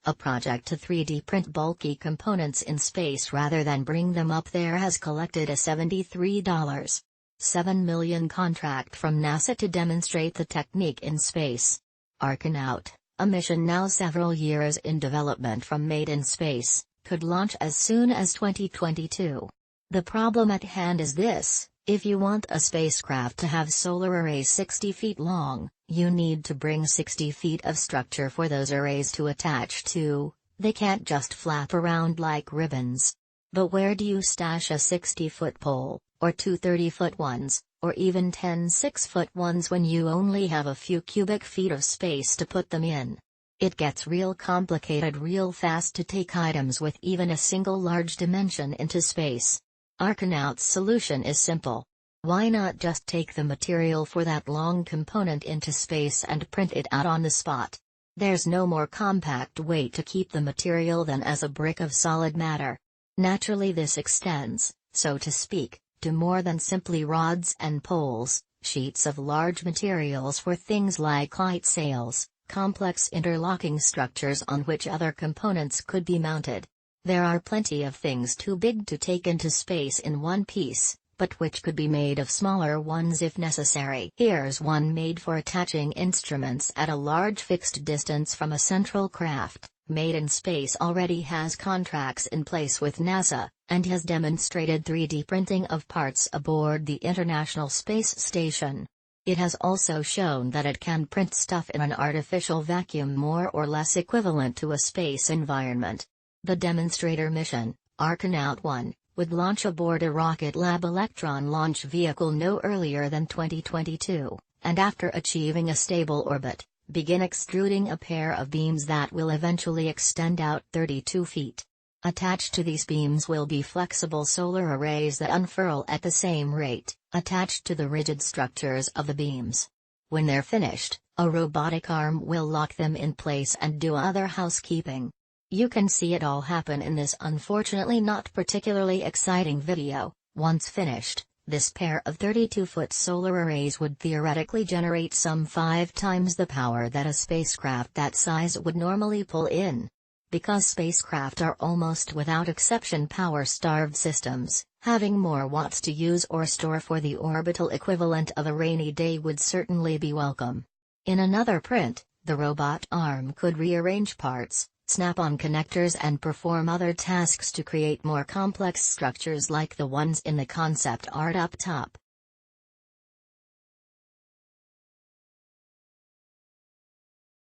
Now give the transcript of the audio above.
A project to 3D print bulky components in space rather than bring them up there has collected a $73.7 million contract from NASA to demonstrate the technique in space. Archinaut, a mission now several years in development from Made in Space, could launch as soon as 2022. The problem at hand is this: if you want a spacecraft to have solar arrays 60 feet long, you need to bring 60 feet of structure for those arrays to attach to. They can't just flap around like ribbons. But where do you stash a 60-foot pole, or two 30-foot ones, or even 10 6-foot ones when you only have a few cubic feet of space to put them in? It gets real complicated real fast to take items with even a single large dimension into space. Archinaut's solution is simple. Why not just take the material for that long component into space and print it out on the spot? There's no more compact way to keep the material than as a brick of solid matter. Naturally, this extends, so to speak, to more than simply rods and poles, sheets of large materials for things like light sails, complex interlocking structures on which other components could be mounted. There are plenty of things too big to take into space in one piece, but which could be made of smaller ones if necessary. Here's one made for attaching instruments at a large fixed distance from a central craft. Made in Space already has contracts in place with NASA, and has demonstrated 3D printing of parts aboard the International Space Station. It has also shown that it can print stuff in an artificial vacuum more or less equivalent to a space environment. The demonstrator mission, Archinaut 1, would launch aboard a Rocket Lab Electron launch vehicle no earlier than 2022, and after achieving a stable orbit, begin extruding a pair of beams that will eventually extend out 32 feet. Attached to these beams will be flexible solar arrays that unfurl at the same rate, attached to the rigid structures of the beams. When they're finished, a robotic arm will lock them in place and do other housekeeping. You can see it all happen in this unfortunately not particularly exciting video. Once finished, this pair of 32-foot solar arrays would theoretically generate some 5 times the power that a spacecraft that size would normally pull in. Because spacecraft are almost without exception power-starved systems, having more watts to use or store for the orbital equivalent of a rainy day would certainly be welcome. In another print, the robot arm could rearrange parts, snap on connectors and perform other tasks to create more complex structures like the ones in the concept art up top.